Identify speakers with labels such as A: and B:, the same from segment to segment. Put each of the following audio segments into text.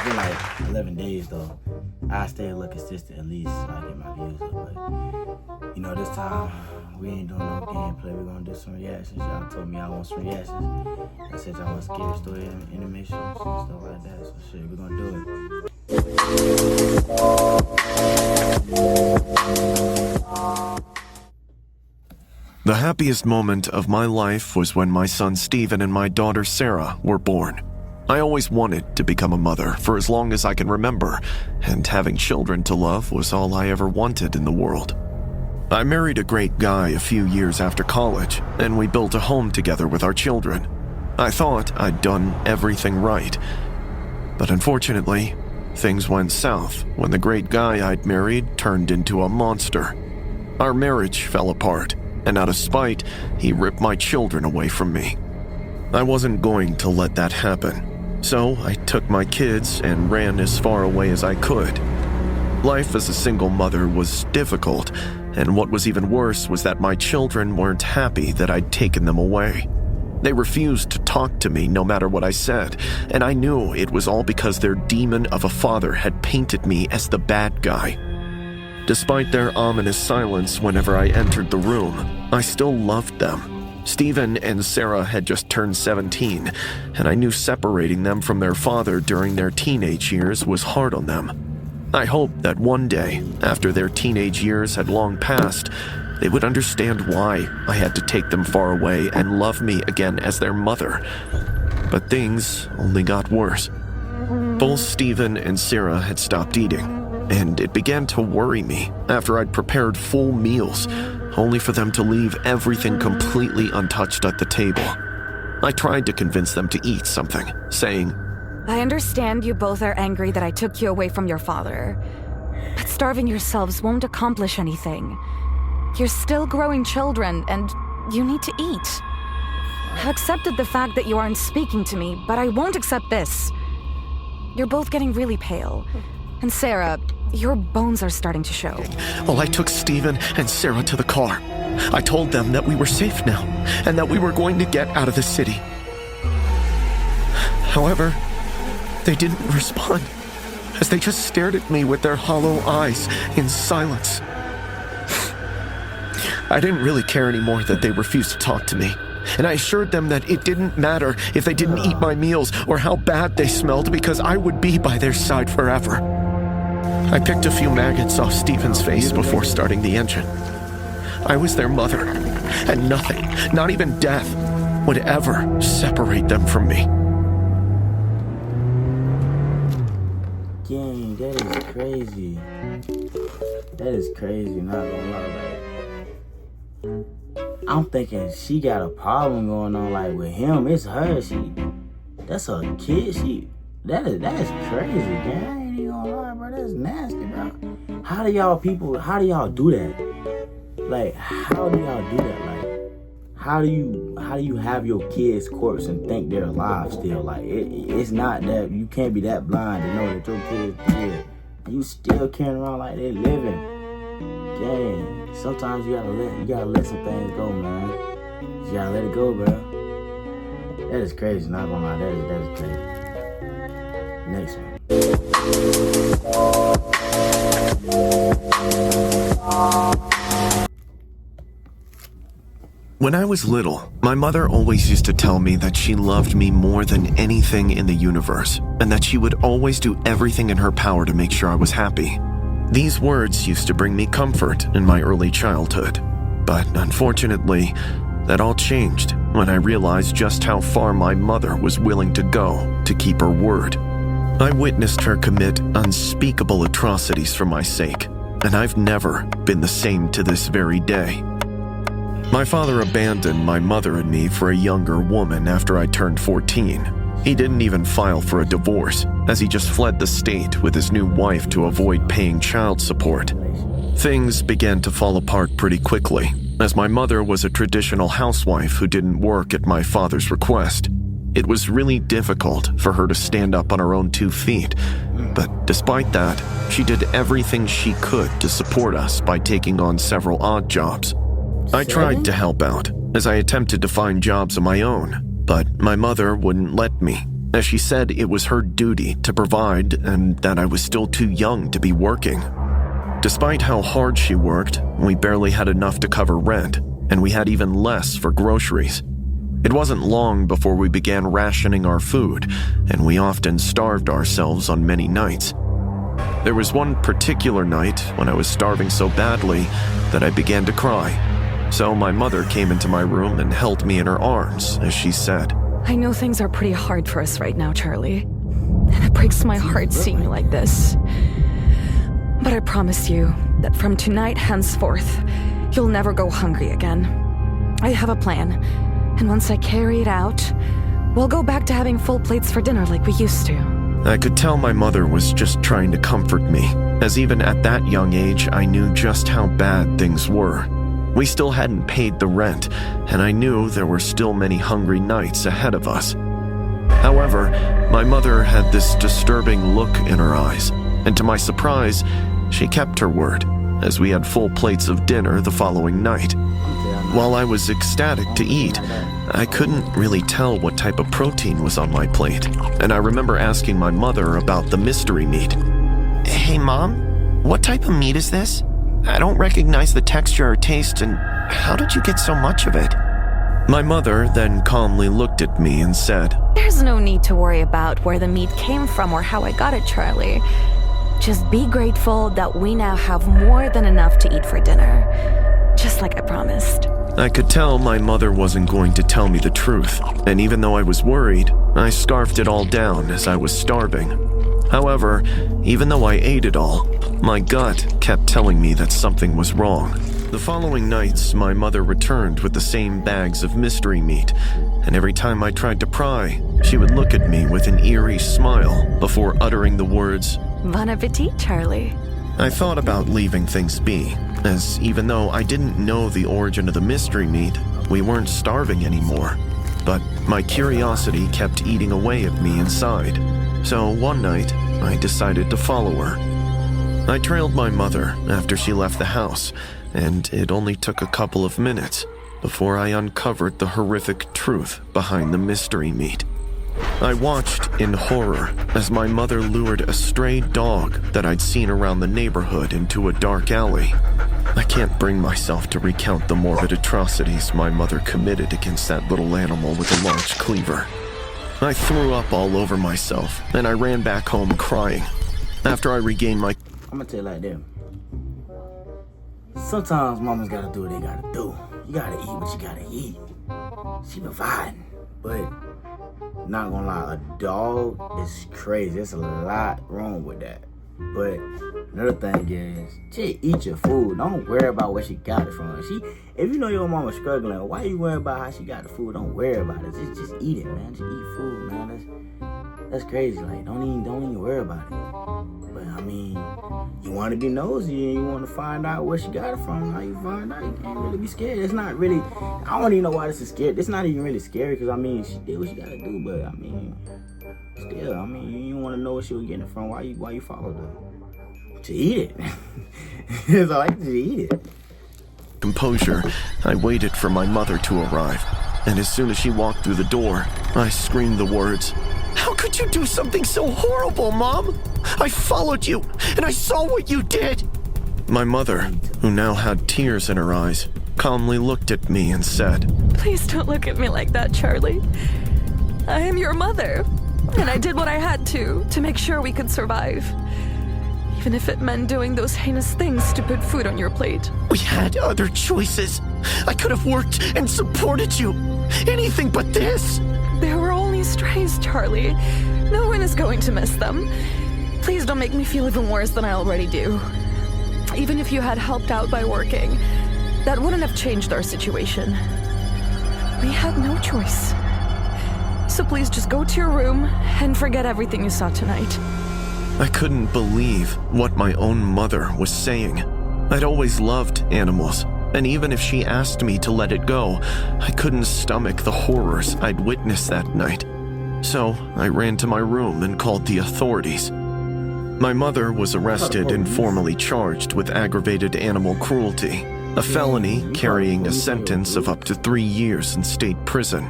A: been like 11 days though. I stay a little consistent at least so I get my views up. But, you know, this time we ain't doing no gameplay. We're gonna do some reactions. Y'all told me I want some reactions. I said y'all want scary story animations and stuff like that. So shit, we're gonna do it.
B: The happiest moment of my life was when my son Steven and my daughter Sarah were born. I always wanted to become a mother for as long as I can remember, and having children to love was all I ever wanted in the world. I married a great guy a few years after college, and we built a home together with our children. I thought I'd done everything right, but unfortunately, things went south when the great guy I'd married turned into a monster. Our marriage fell apart, and out of spite, he ripped my children away from me. I wasn't going to let that happen, so I took my kids and ran as far away as I could. Life as a single mother was difficult, and what was even worse was that my children weren't happy that I'd taken them away. They refused to talk to me no matter what I said, and I knew it was all because their demon of a father had painted me as the bad guy. Despite their ominous silence whenever I entered the room, I still loved them. Steven and Sarah had just turned 17, and I knew separating them from their father during their teenage years was hard on them. I hoped that one day, after their teenage years had long passed, they would understand why I had to take them far away and love me again as their mother. But things only got worse. Both Steven and Sarah had stopped eating, and it began to worry me after I'd prepared full meals, only for them to leave everything completely untouched at the table. I tried to convince them to eat something, saying,
C: I understand you both are angry that I took you away from your father, but starving yourselves won't accomplish anything. You're still growing children, and you need to eat. I've accepted the fact that you aren't speaking to me, but I won't accept this. You're both getting really pale. And Sarah, your bones are starting to show.
B: Well, I took Steven and Sarah to the car. I told them that we were safe now, and that we were going to get out of the city. However, they didn't respond, as they just stared at me with their hollow eyes in silence. I didn't really care anymore that they refused to talk to me, and I assured them that it didn't matter if they didn't eat my meals or how bad they smelled, because I would be by their side forever. I picked a few maggots off Steven's face before starting the engine. I was their mother, and nothing, not even death, would ever separate them from me.
A: Dang, that is crazy. That is crazy, not gonna lie. I'm thinking she got a problem going on, like with him. It's her. That's her kid. That is crazy, gang. I ain't even gonna lie, bro. That's nasty, bro. How do y'all do that? Like, how do y'all do that? Like, how do you have your kid's corpse and think they're alive still? Like, it's not that, you can't be that blind to know that your kid's dead. You still carrying around like they're living. Dang, sometimes you gotta let some things go, man. You gotta let it go, bro. That is crazy, not gonna lie, that is crazy. Next one.
B: When I was little, my mother always used to tell me that she loved me more than anything in the universe, and that she would always do everything in her power to make sure I was happy. These words used to bring me comfort in my early childhood, but unfortunately, that all changed when I realized just how far my mother was willing to go to keep her word. I witnessed her commit unspeakable atrocities for my sake, and I've never been the same to this very day. My father abandoned my mother and me for a younger woman after I turned 14. He didn't even file for a divorce, as he just fled the state with his new wife to avoid paying child support. Things began to fall apart pretty quickly, as my mother was a traditional housewife who didn't work at my father's request. It was really difficult for her to stand up on her own 2 feet, but despite that, she did everything she could to support us by taking on several odd jobs. I tried to help out, as I attempted to find jobs of my own, but my mother wouldn't let me, as she said it was her duty to provide and that I was still too young to be working. Despite how hard she worked, we barely had enough to cover rent, and we had even less for groceries. It wasn't long before we began rationing our food, and we often starved ourselves on many nights. There was one particular night when I was starving so badly that I began to cry. So my mother came into my room and held me in her arms as she said,
C: I know things are pretty hard for us right now, Charlie. And it breaks my heart seeing you like this. But I promise you that from tonight henceforth, you'll never go hungry again. I have a plan, and once I carry it out, we'll go back to having full plates for dinner like we used to.
B: I could tell my mother was just trying to comfort me, as even at that young age, I knew just how bad things were. We still hadn't paid the rent, and I knew there were still many hungry nights ahead of us. However, my mother had this disturbing look in her eyes, and to my surprise, she kept her word, as we had full plates of dinner the following night. While I was ecstatic to eat, I couldn't really tell what type of protein was on my plate, and I remember asking my mother about the mystery meat. Hey, Mom, what type of meat is this? I don't recognize the texture or taste, and how did you get so much of it? My mother then calmly looked at me and said,
C: There's no need to worry about where the meat came from or how I got it, Charlie. Just be grateful that we now have more than enough to eat for dinner, just like I promised.
B: I could tell my mother wasn't going to tell me the truth, and even though I was worried, I scarfed it all down as I was starving. However, even though I ate it all, my gut kept telling me that something was wrong. The following nights, my mother returned with the same bags of mystery meat, and every time I tried to pry, she would look at me with an eerie smile before uttering the words,
C: Bon appetit, Charlie.
B: I thought about leaving things be, as even though I didn't know the origin of the mystery meat, we weren't starving anymore. But my curiosity kept eating away at me inside. So one night, I decided to follow her. I trailed my mother after she left the house, and it only took a couple of minutes before I uncovered the horrific truth behind the mystery meat. I watched in horror as my mother lured a stray dog that I'd seen around the neighborhood into a dark alley. I can't bring myself to recount the morbid atrocities my mother committed against that little animal with a large cleaver. I threw up all over myself, and I ran back home crying. After I regained my...
A: I'm gonna tell you like this. Sometimes mamas gotta do what they gotta do. You gotta eat what you gotta eat. She providing, but not gonna lie, a dog is crazy. There's a lot wrong with that. But another thing is, just eat your food. Don't worry about where she got it from. If you know your mama's struggling, why you worry about how she got the food? Don't worry about it. Just eat it, man. Just eat food, man. That's crazy. Like, don't even worry about it. But I mean, you want to be nosy and you want to find out where she got it from. How you find out? You can't really be scared. It's not really. I don't even know why this is scary. It's not even really scary because I mean, she did what she gotta do. But I mean, still, I mean, you want to know where she was getting it from. Why you followed her? To eat it. It's all like to eat it.
B: composure, I waited for my mother to arrive, and as soon as she walked through the door, I screamed the words, "How could you do something so horrible, Mom? I followed you, and I saw what you did." My mother, who now had tears in her eyes, calmly looked at me and said,
C: Please don't look at me like that, Charlie. I am your mother, and I did what I had to make sure we could survive. Even if it meant doing those heinous things to put food on your plate.
B: "We had other choices. I could have worked and supported you. Anything but this."
C: They were only strays, Charlie. No one is going to miss them. Please don't make me feel even worse than I already do. Even if you had helped out by working, that wouldn't have changed our situation. We had no choice. So please just go to your room and forget everything you saw tonight.
B: I couldn't believe what my own mother was saying. I'd always loved animals, and even if she asked me to let it go, I couldn't stomach the horrors I'd witnessed that night. So I ran to my room and called the authorities. My mother was arrested and formally charged with aggravated animal cruelty, a felony carrying a sentence of up to 3 years in state prison.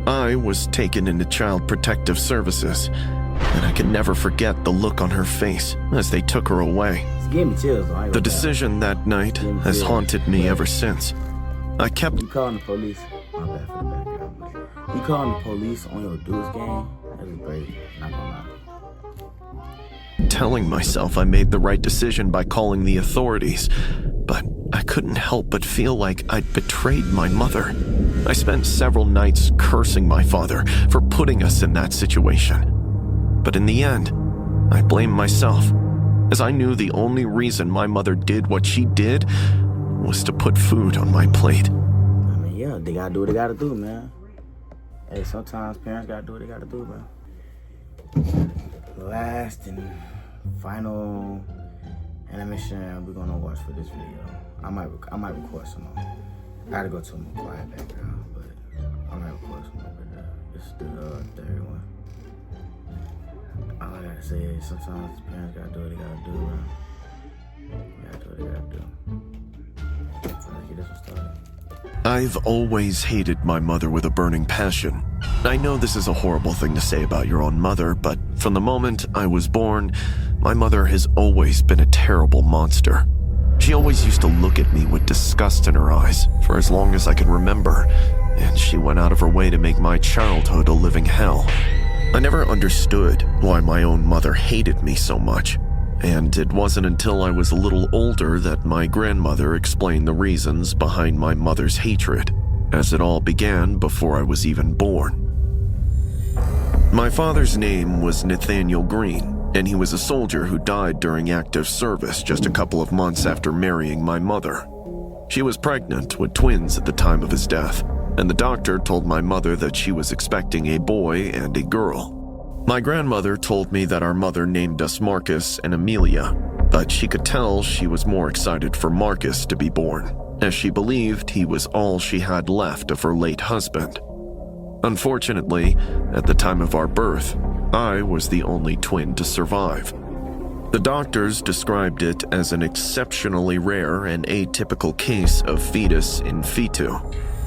B: I was taken into Child Protective Services, and I can never forget the look on her face as they took her away.
A: It's giving me chills. Though.
B: The decision that night has haunted me ever since. I kept
A: You calling the police? My bad for the background. You calling the police on your dude's game? That is crazy. Not gonna lie.
B: telling myself I made the right decision by calling the authorities, but I couldn't help but feel like I'd betrayed my mother. I spent several nights cursing my father for putting us in that situation. But in the end, I blamed myself, as I knew the only reason my mother did what she did was to put food on my plate.
A: I mean, yeah, they gotta do what they gotta do, man. Hey, sometimes parents gotta do what they gotta do, man. Last and final animation we're gonna watch for this video. I might record some more. I gotta go to a more quiet background, but I might record some more. But this is the third one. All I gotta say is sometimes parents gotta do what they gotta do, man. They gotta do what they gotta do. So let's get this one started.
B: I've always hated my mother with a burning passion. I know this is a horrible thing to say about your own mother, but from the moment I was born, my mother has always been a terrible monster. She always used to look at me with disgust in her eyes for as long as I can remember, and she went out of her way to make my childhood a living hell. I never understood why my own mother hated me so much, and it wasn't until I was a little older that my grandmother explained the reasons behind my mother's hatred, as it all began before I was even born. My father's name was Nathaniel Green, and he was a soldier who died during active service just a couple of months after marrying my mother. She was pregnant with twins at the time of his death, and the doctor told my mother that she was expecting a boy and a girl. My grandmother told me that our mother named us Marcus and Amelia, but she could tell she was more excited for Marcus to be born, as she believed he was all she had left of her late husband. Unfortunately, at the time of our birth, I was the only twin to survive. The doctors described it as an exceptionally rare and atypical case of fetus in fetu.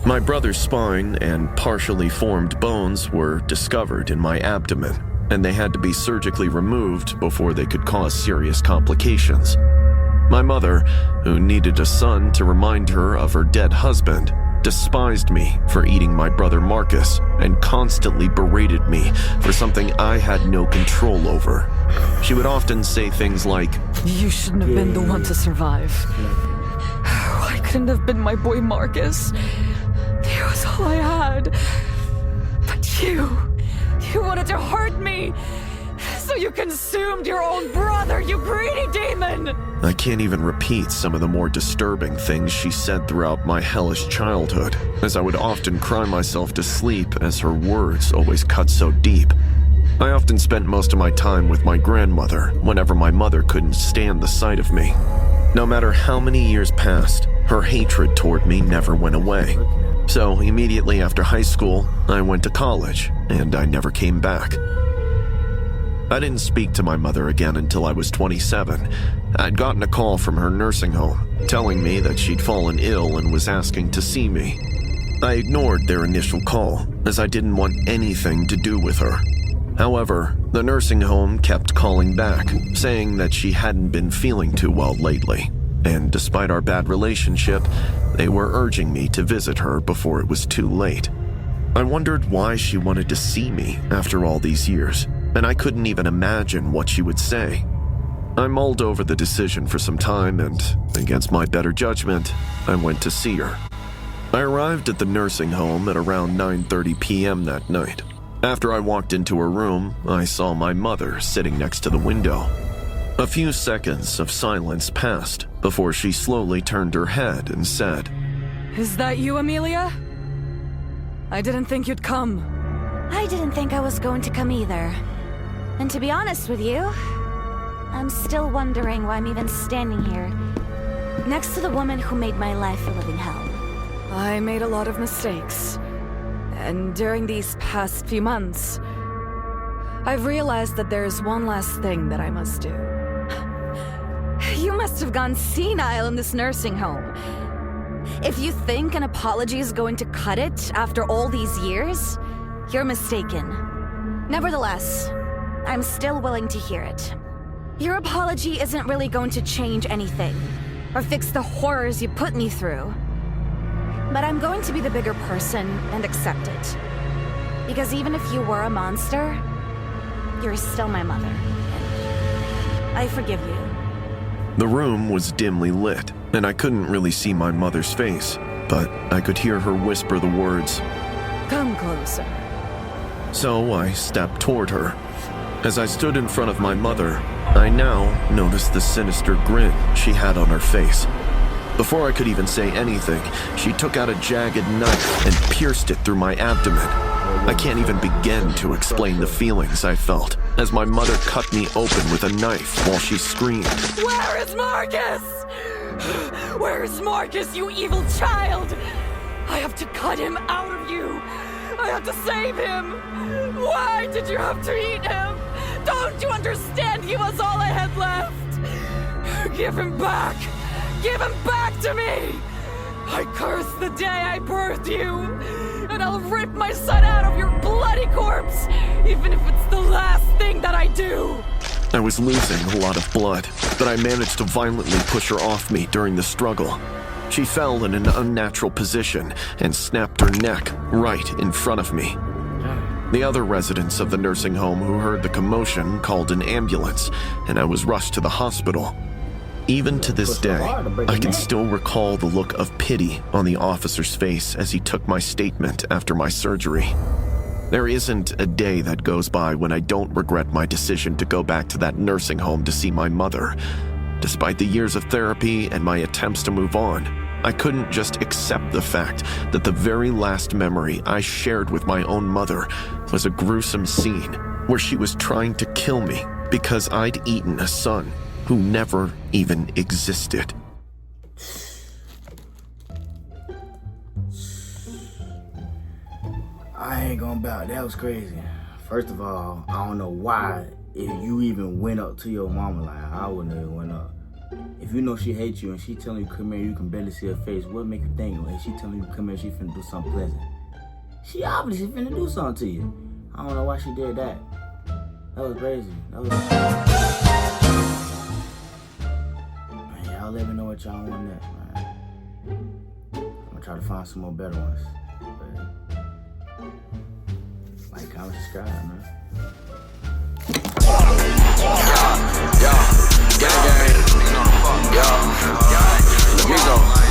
B: My brother's spine and partially formed bones were discovered in my abdomen, and they had to be surgically removed before they could cause serious complications. My mother, who needed a son to remind her of her dead husband, despised me for eating my brother Marcus and constantly berated me for something I had no control over. She would often say things like,
C: You shouldn't have been the one to survive. Why couldn't have been my boy Marcus? He was all I had. But you wanted to hurt me. So you consumed your own brother, you greedy demon!
B: I can't even repeat some of the more disturbing things she said throughout my hellish childhood, as I would often cry myself to sleep as her words always cut so deep. I often spent most of my time with my grandmother whenever my mother couldn't stand the sight of me. No matter how many years passed, her hatred toward me never went away. So immediately after high school, I went to college, and I never came back. I didn't speak to my mother again until I was 27. I'd gotten a call from her nursing home, telling me that she'd fallen ill and was asking to see me. I ignored their initial call, as I didn't want anything to do with her. However, the nursing home kept calling back, saying that she hadn't been feeling too well lately, and despite our bad relationship, they were urging me to visit her before it was too late. I wondered why she wanted to see me after all these years, and I couldn't even imagine what she would say. I mulled over the decision for some time, and, against my better judgment, I went to see her. I arrived at the nursing home at around 9:30 p.m. that night. After I walked into her room, I saw my mother sitting next to the window. A few seconds of silence passed before she slowly turned her head and said,
C: Is that you, Amelia? I didn't think you'd come.
D: I didn't think I was going to come either. And to be honest with you, I'm still wondering why I'm even standing here, next to the woman who made my life a living hell.
C: I made a lot of mistakes. And during these past few months, I've realized that there's one last thing that I must do. You must have gone senile in this nursing home. If you think an apology is going to cut it after all these years,
D: You're mistaken. Nevertheless, I'm still willing to hear it. Your apology isn't really going to change anything, or fix the horrors you put me through. But I'm going to be the bigger person and accept it. Because even if you were a monster, you're still my mother. And I forgive you.
B: The room was dimly lit, and I couldn't really see my mother's face, but I could hear her whisper the words,
C: Come closer.
B: So I stepped toward her. As I stood in front of my mother, I now noticed the sinister grin she had on her face. Before I could even say anything, she took out a jagged knife and pierced it through my abdomen. I can't even begin to explain the feelings I felt as my mother cut me open with a knife while she screamed.
C: Where is Marcus? Where is Marcus, you evil child? I have to cut him out of you. I have to save him. Why did you have to eat him? Don't you understand? He was all I had left. Give him back. Give him back to me. I curse the day I birthed you, and I'll rip my son out of your bloody corpse, even if it's the last thing that I do.
B: I was losing a lot of blood, but I managed to violently push her off me during the struggle. She fell in an unnatural position and snapped her neck right in front of me. The other residents of the nursing home who heard the commotion called an ambulance, and I was rushed to the hospital. Even to this day, I can still recall the look of pity on the officer's face as he took my statement after my surgery. There isn't a day that goes by when I don't regret my decision to go back to that nursing home to see my mother. Despite the years of therapy and my attempts to move on, I couldn't just accept the fact that the very last memory I shared with my own mother was a gruesome scene where she was trying to kill me because I'd eaten a son who never even existed.
A: I ain't gonna bout. That was crazy. First of all, I don't know why if you even went up to your mama like I wouldn't have went up. If you know she hates you and she telling you come here, you can barely see her face. What make you think if she telling you come here, she finna do something pleasant? She obviously finna do something to you. I don't know why she did that. That was crazy. Man, y'all let me know what y'all want next, man. I'm gonna try to find some more better ones. Like, comment, subscribe, man.
E: Gang, gang, gang. Yo, Migo.